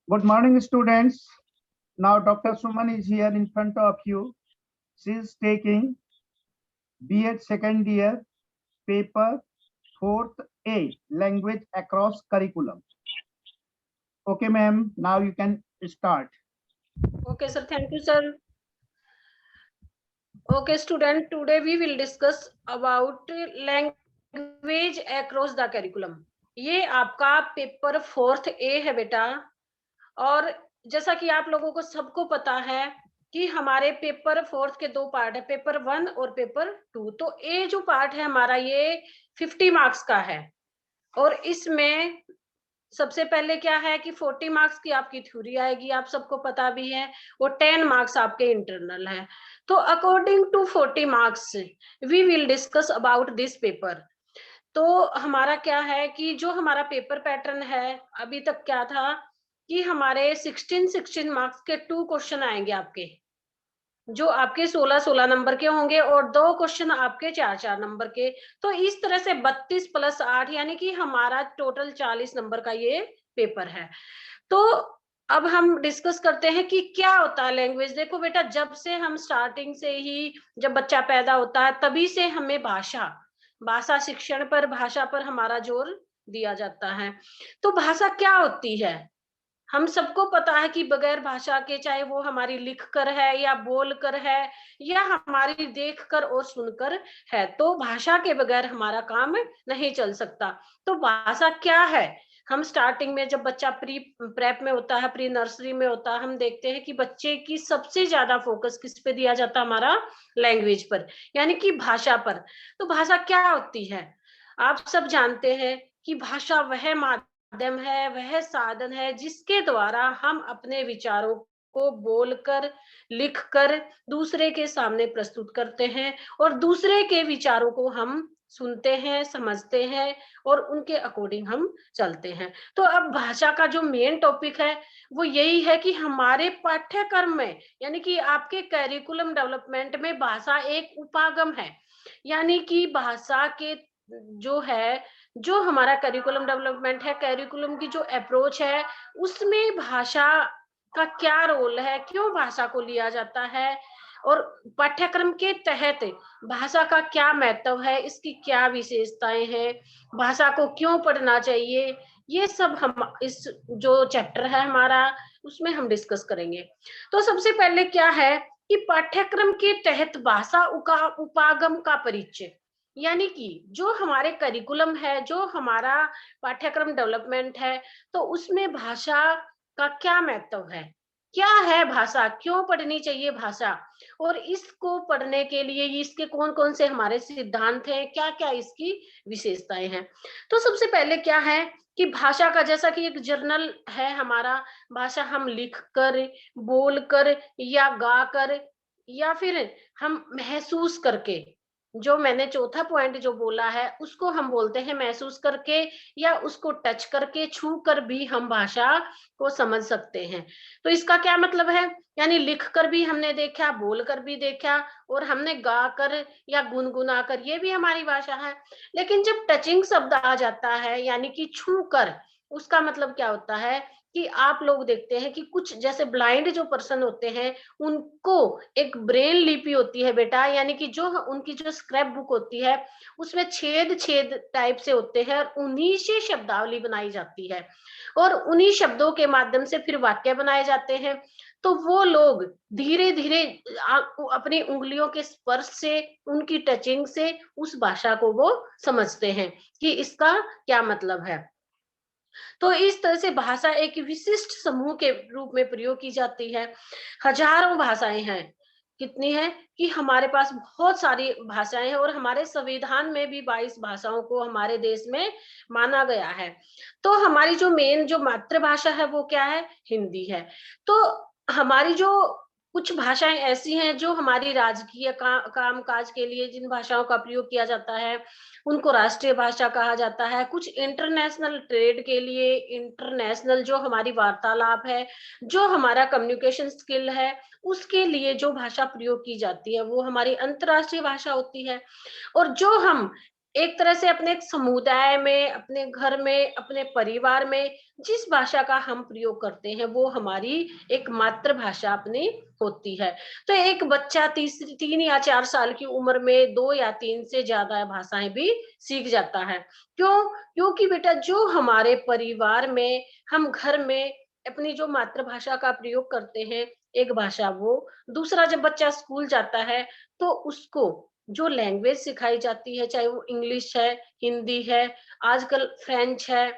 Good morning, students. Now, Dr. Suman is here in front of you. She is taking B.Ed second year paper 4th A, language across curriculum. Okay, ma'am. Now you can start. Okay, sir. Thank you, sir. Okay, student. Today we will discuss about language across the curriculum. ये आपका paper 4th A है बेटा। और जैसा कि आप लोगों को सबको पता है कि हमारे पेपर 4th के 2 पार्ट है, पेपर 1 और पेपर 2। तो ए जो पार्ट है हमारा ये 50 मार्क्स का है। और इसमें सबसे पहले क्या है कि 40 मार्क्स की आपकी थ्योरी आएगी, आप सबको पता भी है। वो 10 मार्क्स आपके इंटरनल है। तो according to 40 marks we will discuss about this paper. तो हमारा क्या है कि जो हमारा पेपर पैटर्न है अभी तक क्या था कि हमारे 16 मार्क्स के 2 क्वेश्चन आएंगे आपके, जो आपके 16 नंबर के होंगे, और 2 क्वेश्चन आपके 4 नंबर के। तो इस तरह से 32 + 8 यानी कि हमारा टोटल 40 नंबर का ये पेपर है। तो अब हम डिस्कस करते हैं कि क्या होता है लैंग्वेज। देखो बेटा, जब से हम स्टार्टिंग से ही, जब बच्चा पैदा होता है तभी से हमें भाषा शिक्षण पर, भाषा पर हमारा जोर दिया जाता है। तो भाषा क्या होती है? हम सबको पता है कि बगैर भाषा के, चाहे वो हमारी लिख कर है या बोल कर है या हमारी देख कर और सुनकर है, तो भाषा के बगैर हमारा काम नहीं चल सकता। तो भाषा क्या है? हम स्टार्टिंग में जब बच्चा प्री प्रेप में होता है, प्री नर्सरी में होता है, हम देखते हैं कि बच्चे की सबसे ज्यादा फोकस किस पे दिया जाता है? हमारा लैंग्वेज पर, यानी कि भाषा पर। तो भाषा क्या होती है? आप सब जानते हैं कि भाषा वह माध्यम है, वह साधन है जिसके द्वारा हम अपने विचारों को बोलकर, लिखकर दूसरे के सामने प्रस्तुत करते हैं, और दूसरे के विचारों को हम सुनते हैं, समझते हैं, और उनके अकॉर्डिंग हम चलते हैं। तो अब भाषा का जो मेन टॉपिक है वो यही है कि हमारे पाठ्यक्रम में, यानी कि आपके करिकुलम डेवलपमेंट में भाषा एक उपागम है। यानी कि भाषा के जो है, जो हमारा करिकुलम डेवलपमेंट है, करिकुलम की जो अप्रोच है, उसमें भाषा का क्या रोल है, क्यों भाषा को लिया जाता है, और पाठ्यक्रम के तहत भाषा का क्या महत्व है, इसकी क्या विशेषताएं हैं, भाषा को क्यों पढ़ना चाहिए, ये सब हम इस जो चैप्टर है हमारा उसमें हम डिस्कस करेंगे। तो सबसे पहले क्या है कि पाठ्यक्रम के तहत भाषा उपागम का परिचय। यानी कि जो हमारे करिकुलम है, जो हमारा पाठ्यक्रम डेवलपमेंट है, तो उसमें भाषा का क्या महत्व है, क्या है भाषा, क्यों पढ़नी चाहिए भाषा, और इसको पढ़ने के लिए इसके कौन कौन से हमारे सिद्धांत हैं, क्या क्या इसकी विशेषताएं हैं। तो सबसे पहले क्या है कि भाषा का, जैसा कि एक जर्नल है हमारा, भाषा हम लिख कर, बोल कर या गा कर, या फिर हम महसूस करके, जो मैंने चौथा पॉइंट जो बोला है उसको हम बोलते हैं महसूस करके, या उसको टच करके, छू कर भी हम भाषा को समझ सकते हैं। तो इसका क्या मतलब है? यानी लिख कर भी हमने देखा, बोल कर भी देखा, और हमने गा कर या गुनगुना कर, ये भी हमारी भाषा है। लेकिन जब टचिंग शब्द आ जाता है, यानी कि छू कर, उसका मतलब क्या होता है कि आप लोग देखते हैं कि कुछ जैसे ब्लाइंड जो पर्सन होते हैं, उनको एक ब्रेन लिपि होती है बेटा, यानी कि जो उनकी जो स्क्रैप बुक होती है उसमें छेद छेद टाइप से होते हैं, और उन्हीं से शब्दावली बनाई जाती है, और उन्हीं शब्दों के माध्यम से फिर वाक्य बनाए जाते हैं। तो वो लोग धीरे धीरे अपनी उंगलियों के स्पर्श से, उनकी टचिंग से उस भाषा को वो समझते हैं कि इसका क्या मतलब है। तो इस तरह से भाषा एक विशिष्ट समूह के रूप में प्रयोग की जाती है। हजारों भाषाएं हैं। कितनी है कि हमारे पास बहुत सारी भाषाएं हैं, और हमारे संविधान में भी 22 भाषाओं को हमारे देश में माना गया है। तो हमारी जो मेन जो मातृभाषा है वो क्या है? हिंदी है। तो हमारी जो कुछ भाषाएं ऐसी हैं जो हमारी राजकीय काम काज के लिए जिन भाषाओं का प्रयोग किया जाता है उनको राष्ट्रीय भाषा कहा जाता है। कुछ इंटरनेशनल ट्रेड के लिए, इंटरनेशनल जो हमारी वार्तालाप है, जो हमारा कम्युनिकेशन स्किल है, उसके लिए जो भाषा प्रयोग की जाती है वो हमारी अंतर्राष्ट्रीय भाषा होती है। और जो हम एक तरह से अपने समुदाय में, अपने घर में, अपने परिवार में जिस भाषा का हम प्रयोग करते हैं वो हमारी एक मातृभाषा अपनी होती है। तो एक बच्चा 3 या 4 साल की उम्र में 2 या 3 से ज्यादा भाषाएं भी सीख जाता है। क्यों? क्योंकि बेटा जो हमारे परिवार में, हम घर में अपनी जो मातृभाषा का प्रयोग करते हैं, एक भाषा वो, दूसरा जब बच्चा स्कूल जाता है तो उसको जो लैंग्वेज सिखाई जाती है, चाहे वो इंग्लिश है, हिंदी है, आजकल फ्रेंच है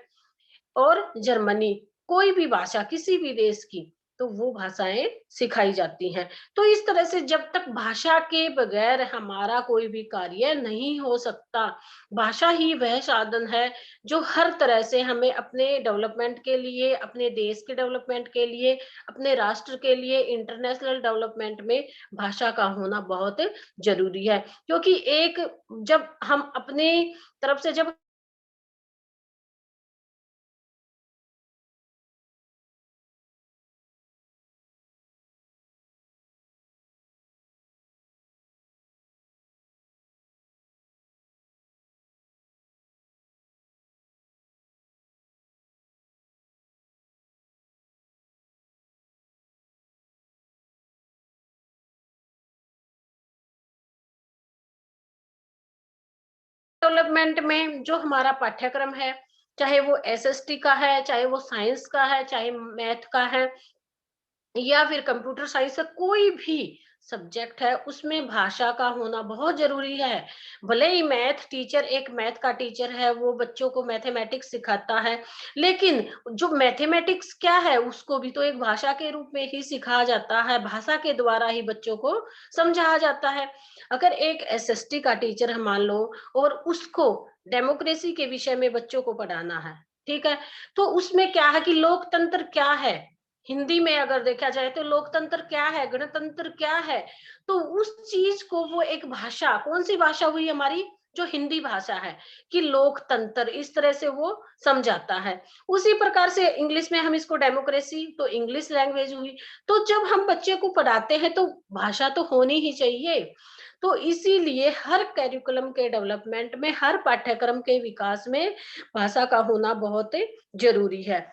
और जर्मनी, कोई भी भाषा किसी भी देश की, तो वो भाषाएं सिखाई जाती हैं। तो इस तरह से जब तक भाषा के बगैर हमारा कोई भी कार्य नहीं हो सकता। भाषा ही वह साधन है जो हर तरह से हमें अपने डेवलपमेंट के लिए, अपने देश के डेवलपमेंट के लिए, अपने राष्ट्र के लिए, इंटरनेशनल डेवलपमेंट में भाषा का होना बहुत जरूरी है। क्योंकि एक, जब हम अपने तरफ से जब डेवलपमेंट में जो हमारा पाठ्यक्रम है, चाहे वो एसएसटी का है, चाहे वो साइंस का है, चाहे मैथ का है या फिर कंप्यूटर साइंस का कोई भी सब्जेक्ट है, उसमें भाषा का होना बहुत जरूरी है। भले ही मैथ टीचर, एक मैथ का टीचर है, वो बच्चों को मैथमेटिक्स सिखाता है, लेकिन जो मैथमेटिक्स क्या है उसको भी तो एक भाषा के रूप में ही सिखाया जाता है, भाषा के द्वारा ही बच्चों को समझाया जाता है। अगर एक एसएसटी का टीचर हम मान लो और उसको डेमोक्रेसी के विषय में बच्चों को पढ़ाना है, ठीक है, तो उसमें क्या है कि लोकतंत्र क्या है, हिंदी में अगर देखा जाए तो लोकतंत्र क्या है, गणतंत्र क्या है, तो उस चीज को वो एक भाषा, कौन सी भाषा हुई हमारी, जो हिंदी भाषा है, कि लोकतंत्र, इस तरह से वो समझाता है। उसी प्रकार से इंग्लिश में हम इसको डेमोक्रेसी, तो इंग्लिश लैंग्वेज हुई। तो जब हम बच्चे को पढ़ाते हैं तो भाषा तो होनी ही चाहिए। तो इसीलिए हर करिकुलम के डेवलपमेंट में, हर पाठ्यक्रम के विकास में भाषा का होना बहुत जरूरी है।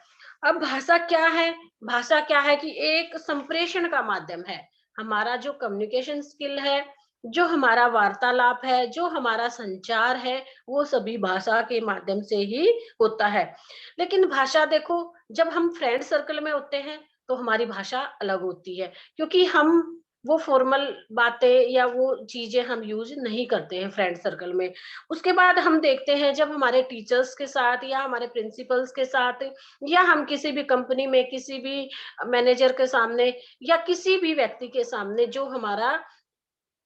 अब भाषा क्या है? भाषा क्या है कि एक संप्रेषण का माध्यम है। हमारा जो कम्युनिकेशन स्किल है, जो हमारा वार्तालाप है, जो हमारा संचार है, वो सभी भाषा के माध्यम से ही होता है। लेकिन भाषा देखो, जब हम फ्रेंड सर्कल में होते हैं तो हमारी भाषा अलग होती है, क्योंकि हम वो फॉर्मल बातें या वो चीजें हम यूज नहीं करते हैं फ्रेंड सर्कल में। उसके बाद हम देखते हैं जब हमारे टीचर्स के साथ या हमारे प्रिंसिपल्स के साथ या हम किसी भी कंपनी में किसी भी मैनेजर के सामने या किसी भी व्यक्ति के सामने, जो हमारा,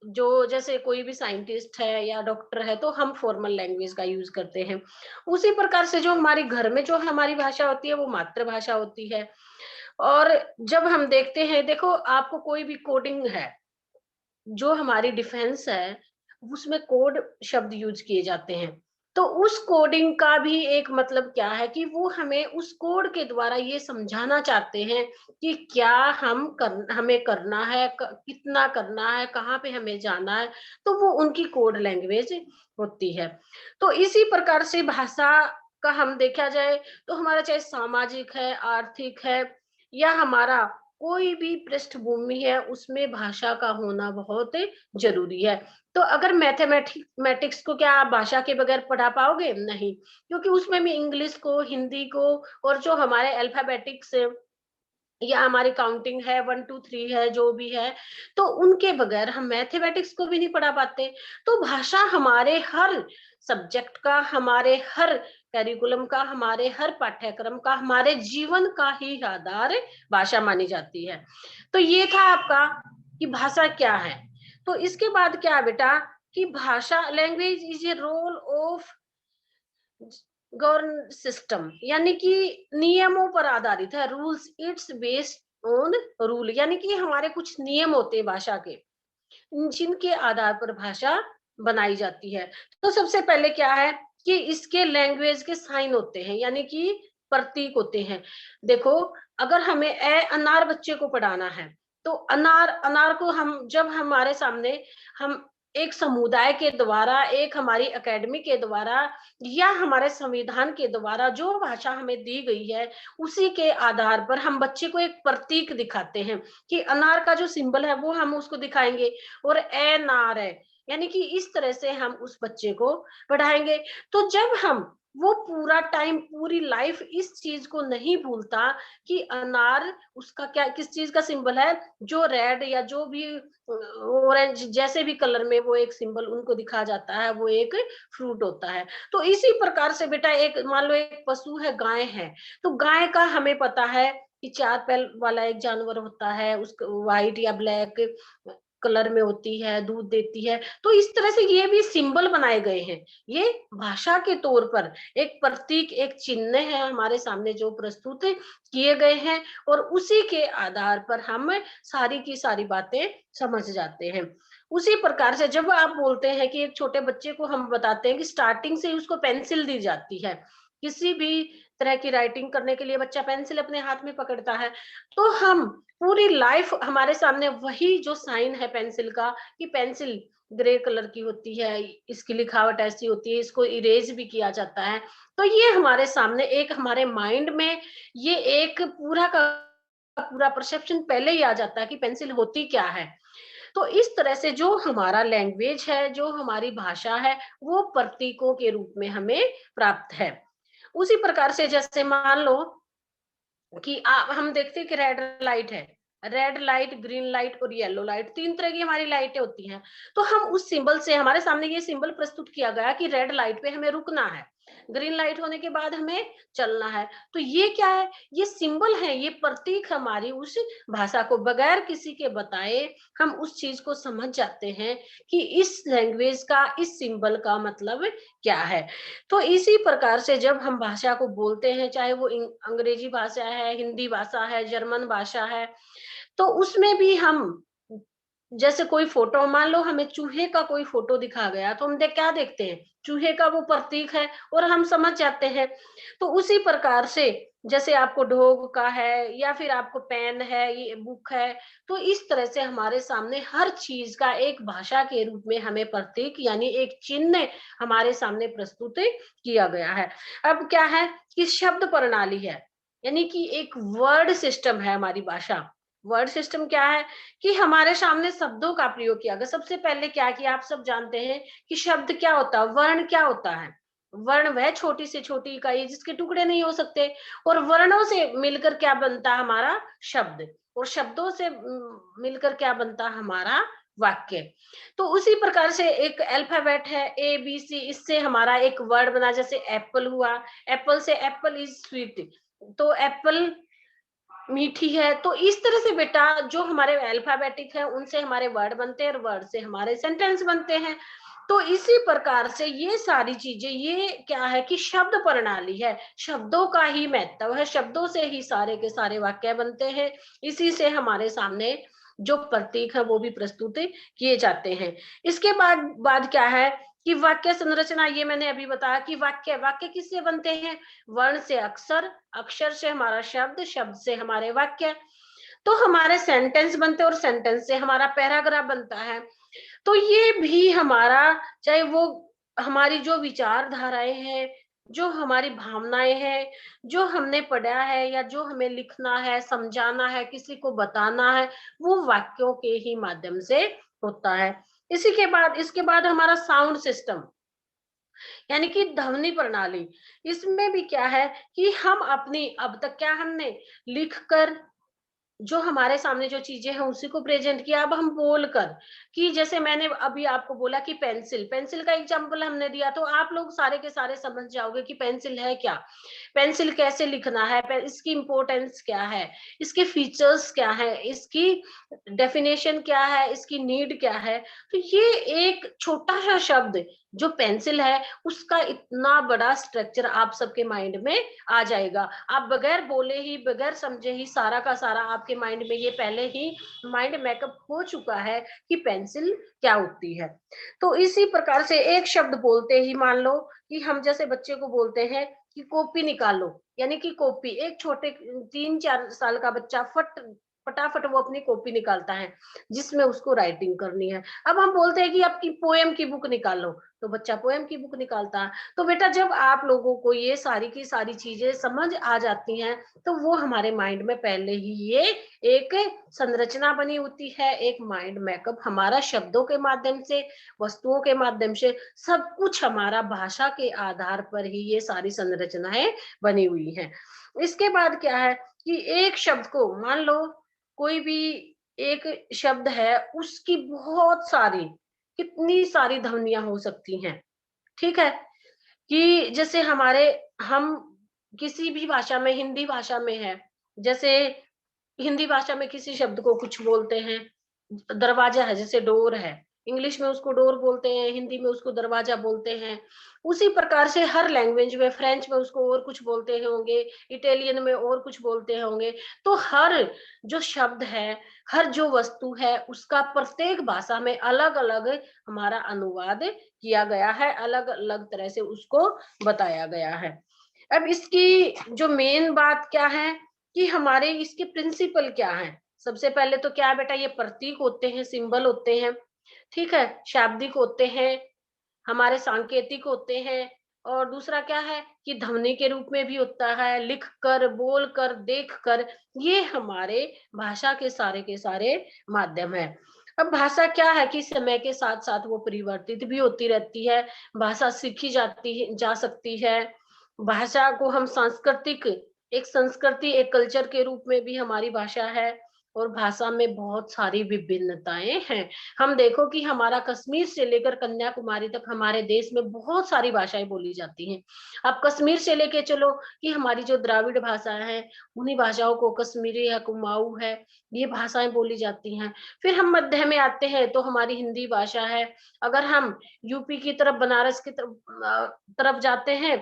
जो जैसे कोई भी साइंटिस्ट है या डॉक्टर है, तो हम फॉर्मल लैंग्वेज का यूज करते हैं। उसी प्रकार से जो हमारे घर में जो हमारी भाषा होती है वो मातृभाषा होती है। और जब हम देखते हैं, देखो आपको कोई भी कोडिंग है, जो हमारी डिफेंस है, उसमें कोड शब्द यूज किए जाते हैं। तो उस कोडिंग का भी एक मतलब क्या है कि वो हमें उस कोड के द्वारा ये समझाना चाहते हैं कि क्या हमें करना है, कितना करना है, कहाँ पे हमें जाना है। तो वो उनकी कोड लैंग्वेज होती है। तो इसी प्रकार से भाषा का हम देखा जाए तो हमारा चाहे सामाजिक है, आर्थिक है, या हमारा कोई भी पृष्ठभूमि है, उसमें भाषा का होना बहुत जरूरी है। तो अगर मैथमेटिक्स को क्या आप भाषा के बगैर पढ़ा पाओगे? नहीं, क्योंकि उसमें भी इंग्लिश को, हिंदी को, और जो हमारे अल्फाबेटिक्स या हमारी काउंटिंग है, 1 2 3 है, जो भी है, तो उनके बगैर हम मैथमेटिक्स को भी नहीं पढ़ा पाते। तो भाषा हमारे हर सब्जेक्ट का, हमारे हर करिकुलम का, हमारे हर पाठ्यक्रम का, हमारे जीवन का ही आधार भाषा मानी जाती है। तो ये था आपका कि भाषा क्या है। तो इसके बाद क्या है बेटा, कि भाषा, language is a role of govern system, यानी कि नियमों पर आधारित है, rules, it's based on rule, यानी कि हमारे कुछ नियम होते हैं भाषा के, जिनके आधार पर भाषा बनाई जाती है। तो सबसे पहले क्या है कि इसके लैंग्वेज के साइन होते हैं, यानी कि प्रतीक होते हैं। देखो, अगर हमें अनार बच्चे को पढ़ाना है, तो अनार, अनार को हम जब हमारे सामने हम एक समुदाय के द्वारा, एक हमारी एकेडमी के द्वारा या हमारे संविधान के द्वारा जो भाषा हमें दी गई है, उसी के आधार पर हम बच्चे को एक प्रतीक दिखाते हैं कि अनार का जो सिंबल है वो हम उसको दिखाएंगे और ए नार है, यानी कि इस तरह से हम उस बच्चे को पढ़ाएंगे। तो जब हम वो पूरा टाइम, पूरी लाइफ इस चीज को नहीं भूलता कि अनार उसका क्या, किस चीज का सिंबल है, जो रेड या जो भी ऑरेंज जैसे भी कलर में वो एक सिंबल उनको दिखा जाता है, वो एक फ्रूट होता है। तो इसी प्रकार से बेटा, एक मान लो एक पशु है, गाय है, तो गाय का हमें पता है कि 4 पैर वाला एक जानवर होता है, उसको व्हाइट या ब्लैक कलर में होती है, दूध देती है। तो इस तरह से ये भी सिंबल बनाए गए हैं। ये भाषा के तौर पर एक प्रतीक, एक चिन्ह है हमारे सामने जो प्रस्तुत किए गए हैं, और उसी के आधार पर हम सारी की सारी बातें समझ जाते हैं। उसी प्रकार से जब आप बोलते हैं कि एक छोटे बच्चे को हम बताते हैं कि स्टार्टिंग से ही उसको पेंसिल दी जाती है, किसी भी तरह की राइटिंग करने के लिए बच्चा पेंसिल अपने हाथ में पकड़ता है, तो हम पूरी लाइफ हमारे सामने वही जो साइन है पेंसिल का, कि पेंसिल ग्रे कलर की होती है, इसकी लिखावट ऐसी होती है, इसको इरेज भी किया जाता है। तो ये हमारे सामने एक, हमारे माइंड में ये एक पूरा का पूरा परसेप्शन पहले ही आ जाता है कि पेंसिल होती क्या है। तो इस तरह से जो हमारा लैंग्वेज है, जो हमारी भाषा है, वो प्रतीकों के रूप में हमें प्राप्त है। उसी प्रकार से जैसे मान लो कि हम देखते हैं कि रेड लाइट है, रेड लाइट, ग्रीन लाइट और येलो लाइट, 3 तरह की हमारी लाइटें होती हैं। तो हम उस सिंबल से, हमारे सामने ये सिंबल प्रस्तुत किया गया कि रेड लाइट पे हमें रुकना है, ग्रीन लाइट होने के बाद हमें चलना है। तो ये क्या है? ये सिंबल है, ये प्रतीक हमारी उस भाषा को बगैर किसी के बताए हम उस चीज को समझ जाते हैं कि इस लैंग्वेज का, इस सिंबल का मतलब क्या है। तो इसी प्रकार से जब हम भाषा को बोलते हैं, चाहे वो अंग्रेजी भाषा है, हिंदी भाषा है, जर्मन भाषा है, तो उसमें भी हम जैसे कोई फोटो, मान लो हमें चूहे का कोई फोटो दिखा गया, तो हम क्या देखते हैं? चूहे का वो प्रतीक है और हम समझ जाते हैं। तो उसी प्रकार से जैसे आपको डॉग का है या फिर आपको पेन है, ये बुक है, तो इस तरह से हमारे सामने हर चीज का एक भाषा के रूप में हमें प्रतीक यानी एक चिन्ह हमारे सामने प्रस्तुत किया गया है। अब क्या है कि शब्द प्रणाली है, यानी कि एक वर्ड सिस्टम है हमारी भाषा। वर्ड सिस्टम क्या है कि हमारे सामने शब्दों का प्रयोग किया गया। सबसे पहले क्या किया, आप सब जानते हैं कि शब्द क्या होता है, वर्ण क्या होता है। वर्ण वह छोटी से छोटी इकाई जिसके टुकड़े नहीं हो सकते, और वर्णों से मिलकर क्या बनता है हमारा शब्द, और शब्दों से मिलकर क्या बनता है हमारा वाक्य। तो उसी प्रकार से एक अल्फाबेट है ए बी सी, इससे हमारा एक वर्ड बना, जैसे एप्पल हुआ, एप्पल से एप्पल इज स्वीट, तो एप्पल मीठी है। तो इस तरह से बेटा जो हमारे अल्फाबेटिक है उनसे हमारे वर्ड बनते हैं और वर्ड से हमारे सेंटेंस बनते हैं। तो इसी प्रकार से ये सारी चीजें, ये क्या है कि शब्द प्रणाली है, शब्दों का ही महत्व है, शब्दों से ही सारे के सारे वाक्य बनते हैं। इसी से हमारे सामने जो प्रतीक है वो भी प्रस्तुत किए जाते हैं। इसके बाद क्या है कि वाक्य संरचना, ये मैंने अभी बताया कि वाक्य वाक्य किससे बनते हैं? वर्ण से अक्षर, अक्षर से हमारा शब्द, शब्द से हमारे वाक्य। तो हमारे सेंटेंस बनते हैं और सेंटेंस से हमारा पैराग्राफ बनता है। तो ये भी हमारा, चाहे वो हमारी जो विचारधाराएं हैं, जो हमारी भावनाएं हैं, जो हमने पढ़ा है या जो हमें लिखना है, समझाना है, किसी को बताना है, वो वाक्यों के ही माध्यम से होता है। इसके बाद हमारा साउंड सिस्टम, यानी कि ध्वनि प्रणाली। इसमें भी क्या है कि हम अपनी, अब तक क्या हमने लिख कर जो हमारे सामने जो चीजें हैं उसी को प्रेजेंट किया, अब हम बोलकर, कि जैसे मैंने अभी आपको बोला कि पेंसिल, पेंसिल का एग्जांपल हमने दिया, तो आप लोग सारे के सारे समझ जाओगे कि पेंसिल है क्या, पेंसिल कैसे लिखना है, इसकी इंपॉर्टेंस क्या है, इसके फीचर्स क्या है, इसकी डेफिनेशन क्या है, इसकी नीड क्या है। तो ये एक छोटा सा शब्द जो पेंसिल है, उसका इतना बड़ा स्ट्रक्चर आप सबके माइंड में आ जाएगा। आप बगैर बोले ही, बगैर समझे ही सारा का सारा आपके माइंड में ये पहले ही माइंड मेकअप हो चुका है कि पेंसिल क्या होती है। तो इसी प्रकार से एक शब्द बोलते ही, मान लो कि हम जैसे बच्चे को बोलते हैं कि कॉपी निकालो, यानी कि कॉपी, एक छोटे 3-4 साल का बच्चा फट फटाफट वो अपनी कॉपी निकालता है जिसमें उसको राइटिंग करनी है। अब हम बोलते हैं कि आपकी पोएम की बुक निकालो, तो बच्चा पोएम की बुक निकालता है। तो बेटा जब आप लोगों को ये सारी की सारी चीजें समझ आ जाती हैं, तो वो हमारे माइंड में पहले ही ये एक संरचना बनी होती है, एक माइंड मैकअप हमारा शब्दों के माध्यम से, वस्तुओं के माध्यम से, सब कुछ हमारा भाषा के आधार पर ही ये सारी संरचनाएं बनी हुई हैं। इसके बाद क्या है कि एक शब्द को मान लो, कोई भी एक शब्द है, उसकी बहुत सारी, कितनी सारी ध्वनियां हो सकती हैं, ठीक है? कि जैसे हमारे, हम किसी भी भाषा में, हिंदी भाषा में है, जैसे हिंदी भाषा में किसी शब्द को कुछ बोलते हैं, दरवाजा है, जैसे डोर है, इंग्लिश में उसको डोर बोलते हैं, हिंदी में उसको दरवाजा बोलते हैं। उसी प्रकार से हर लैंग्वेज में, फ्रेंच में उसको और कुछ बोलते होंगे, इटालियन में और कुछ बोलते होंगे। तो हर जो शब्द है, हर जो वस्तु है, उसका प्रत्येक भाषा में अलग अलग हमारा अनुवाद किया गया है, अलग अलग तरह से उसको बताया गया है। अब इसकी जो मेन बात क्या है कि हमारे इसके प्रिंसिपल क्या है? सबसे पहले तो क्या है बेटा, ये प्रतीक होते हैं, सिंबल होते हैं, ठीक है? शाब्दिक होते हैं, हमारे सांकेतिक होते हैं, और दूसरा क्या है कि ध्वनि के रूप में भी होता है, लिख कर, बोल कर, देख कर, ये हमारे भाषा के सारे माध्यम है। अब भाषा क्या है कि समय के साथ साथ वो परिवर्तित भी होती रहती है, भाषा सीखी जा सकती है। भाषा को हम सांस्कृतिक, एक संस्कृति, एक कल्चर के रूप में भी हमारी भाषा है, और भाषा में बहुत सारी विभिन्नताएं हैं। हम देखो कि हमारा कश्मीर से लेकर कन्याकुमारी तक हमारे देश में बहुत सारी भाषाएं बोली जाती हैं। आप कश्मीर से लेके चलो कि हमारी जो द्राविड़ भाषाएं हैं, उन्हीं भाषाओं को, कश्मीरी है, कुमाऊं है, ये भाषाएं बोली जाती हैं। फिर हम मध्य में आते हैं तो हमारी हिंदी भाषा है। अगर हम यूपी की तरफ, बनारस की तरफ जाते हैं,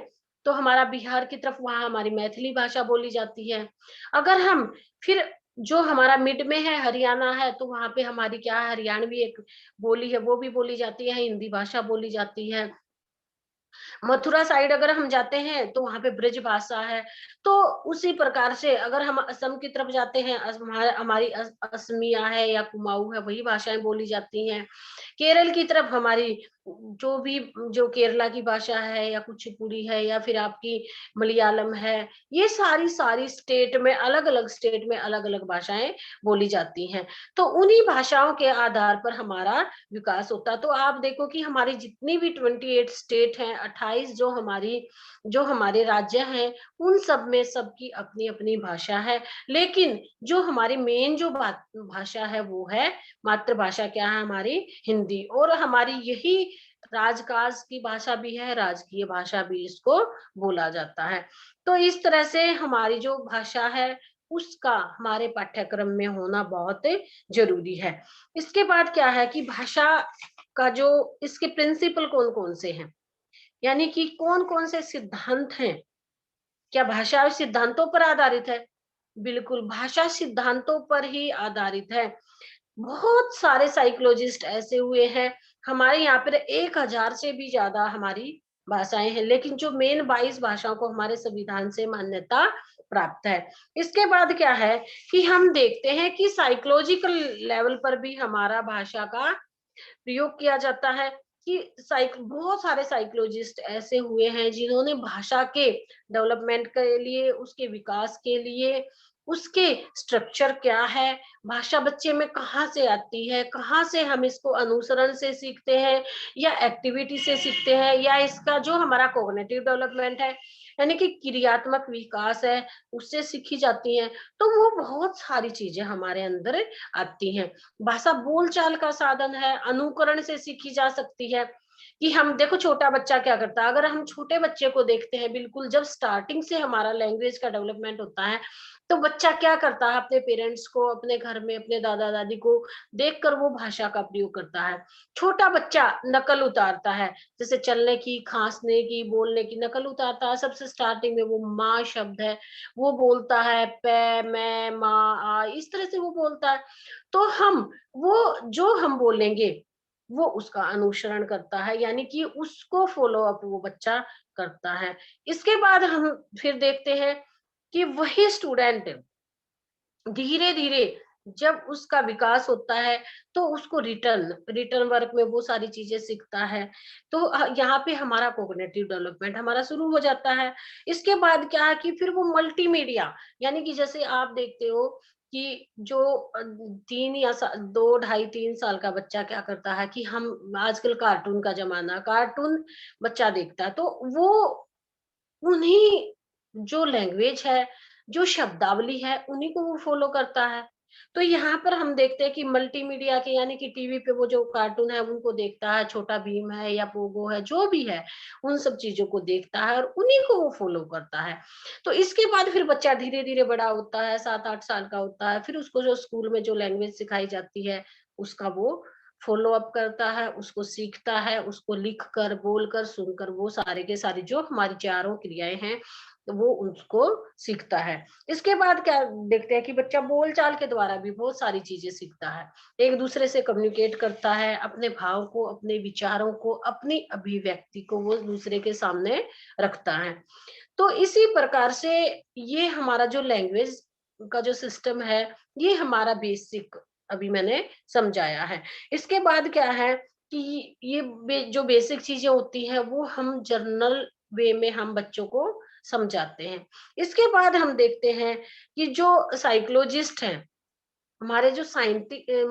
तो हमारा बिहार की तरफ, वहां हमारी मैथिली भाषा बोली जाती है। अगर हम फिर जो हमारा मिड में है, हरियाणा है, तो वहां पे हमारी क्या है, हरियाणवी एक बोली है, वो भी बोली जाती है, हिंदी भाषा बोली जाती है। मथुरा साइड अगर हम जाते हैं तो वहां पे ब्रज भाषा है। तो उसी प्रकार से अगर हम असम की तरफ जाते हैं, हमारी असमिया है या कुमाऊं है, वही भाषाएं बोली जाती हैं। केरल की तरफ हमारी जो भी, जो केरला की भाषा है, या कुचिपुड़ी है, या फिर आपकी मलयालम है, ये सारी सारी स्टेट में, अलग अलग स्टेट में अलग अलग भाषाएं बोली जाती हैं। तो उन्हीं भाषाओं के आधार पर हमारा विकास होता है। तो आप देखो कि हमारी जितनी भी 28 स्टेट हैं, 28 जो हमारे राज्य हैं, उन सब में सबकी अपनी अपनी भाषा है। लेकिन जो हमारी मेन जो बात भाषा है, वो है मातृभाषा, क्या है हमारी हिंदी, और हमारी यही राजकाज की भाषा भी है, राजकीय भाषा भी इसको बोला जाता है। तो इस तरह से हमारी जो भाषा है, उसका हमारे पाठ्यक्रम में होना बहुत जरूरी है। इसके बाद क्या है कि भाषा का जो, इसके प्रिंसिपल कौन कौन से हैं, यानी कि कौन कौन से सिद्धांत हैं। क्या भाषा सिद्धांतों पर आधारित है? बिल्कुल, भाषा सिद्धांतों पर ही आधारित है। बहुत सारे साइकोलॉजिस्ट ऐसे हुए हैं, हमारे यहाँ पर 1000 से भी ज्यादा हमारी भाषाएं हैं, लेकिन जो मेन 22 भाषाओं को हमारे संविधान से मान्यता प्राप्त है। इसके बाद क्या है कि हम देखते हैं कि साइकोलॉजिकल लेवल पर भी हमारा भाषा का प्रयोग किया जाता है, कि बहुत सारे साइकोलॉजिस्ट ऐसे हुए हैं जिन्होंने भाषा के डेवलपमेंट के लिए, उसके विकास के लिए, उसके स्ट्रक्चर क्या है, भाषा बच्चे में कहाँ से आती है, कहाँ से हम इसको अनुसरण से सीखते हैं, या एक्टिविटी से सीखते हैं, या इसका जो हमारा कॉग्निटिव डेवलपमेंट है, यानी कि क्रियात्मक विकास है, उससे सीखी जाती है। तो वो बहुत सारी चीजें हमारे अंदर आती हैं। भाषा बोलचाल का साधन है, अनुकरण से सीखी जा सकती है। कि हम देखो, छोटा बच्चा क्या करता है, अगर हम छोटे बच्चे को देखते हैं, बिल्कुल जब स्टार्टिंग से हमारा लैंग्वेज का डेवलपमेंट होता है, तो बच्चा क्या करता है, अपने पेरेंट्स को, अपने घर में अपने दादा दादी को देखकर वो भाषा का प्रयोग करता है। छोटा बच्चा नकल उतारता है, जैसे चलने की, खांसने की, बोलने की नकल उतारता है। सबसे स्टार्टिंग में वो माँ शब्द है, वो बोलता है, पे, मैं, माँ, आ, इस तरह से वो बोलता है। तो हम, वो जो हम बोलेंगे, वो उसका अनुसरण करता है, यानी कि उसको फॉलो अप वो बच्चा करता है। इसके बाद हम फिर देखते हैं कि वही स्टूडेंट धीरे धीरे जब उसका विकास होता है तो उसको रिटर्न रिटर्न वर्क में वो सारी चीजें सीखता है। तो यहाँ पे हमारा कोग्निटिव डेवलपमेंट हमारा शुरू हो जाता है। इसके बाद क्या है कि फिर वो मल्टीमीडिया, यानी कि जैसे आप देखते हो कि जो 2 ढाई 3 साल का बच्चा क्या करता है कि हम आजकल कार्टून का जमाना, कार्टून बच्चा देखता है तो वो उन्हीं जो लैंग्वेज है, जो शब्दावली है, उन्हीं को वो फ़ॉलो करता है। तो यहाँ पर हम देखते हैं कि मल्टीमीडिया के, यानी कि टीवी पे वो जो कार्टून है उनको देखता है, छोटा भीम है या पोगो है, जो भी है, उन सब चीज़ों को देखता है और उन्हीं को वो फ़ॉलो करता है। तो इसके बाद फिर बच्चा धीरे-धीरे बड़ा होता है, 7-8 साल का होता है, फिर उसको जो स्कूल में जो लैंग्वेज सिखाई जाती है, उसका वो फ़ॉलो अप करता है, उसको सीखता है, उसको लिख कर, बोल कर, सुनकर, वो सारे के सारे जो हमारी चारों क्रियाएँ हैं, तो वो उसको सीखता है। इसके बाद क्या देखते हैं कि बच्चा बोल-चाल के द्वारा भी बहुत सारी चीज़ें सीखता है। एक-दूसरे से कम्युनिकेट करता है, अपने भाव को, अपने विचारों को, अपनी अभिव्यक्ति को वो दूसरे के सामने रखता है। तो इसी प्रकार से ये हमारा जो लैंग्वेज का जो सिस्टम है, ये हमारा बेसिक अभी मैंने समझाया है। इसके बाद क्या है कि ये जो बेसिक चीजें होती है वो हम जर्नल वे में हम बच्चों को समझाते हैं। इसके बाद हम देखते हैं कि जो साइकोलॉजिस्ट हैं, हमारे जो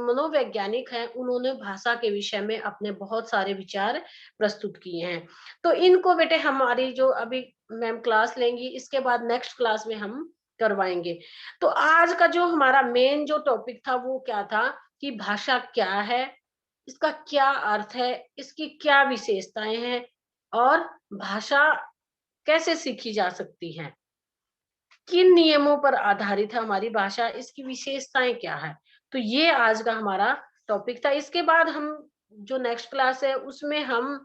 मनोवैज्ञानिक हैं, उन्होंने भाषा के विषय में अपने बहुत सारे विचार प्रस्तुत किए हैं। तो इनको बेटे हमारी जो अभी मैम क्लास लेंगी, इसके बाद नेक्स्ट क्लास में हम करवाएंगे। तो आज का जो हमारा मेन जो टॉपिक था वो क्या था कि भाषा क्या है, इसका क्या अर्थ है, इसकी क्या विशेषताएं हैं और भाषा कैसे सीखी जा सकती है, किन नियमों पर आधारित है हमारी भाषा, इसकी विशेषताएं क्या है। तो ये आज का हमारा टॉपिक था। इसके बाद हम जो नेक्स्ट क्लास है उसमें हम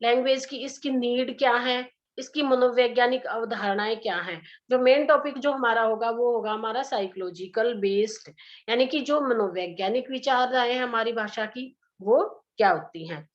लैंग्वेज की इसकी नीड क्या है, इसकी मनोवैज्ञानिक अवधारणाएं क्या हैं। जो मेन टॉपिक जो हमारा होगा वो होगा हमारा साइकोलॉजिकल बेस्ड, यानी कि जो मनोवैज्ञानिक विचारधाराएं हैं हमारी भाषा की वो क्या होती हैं।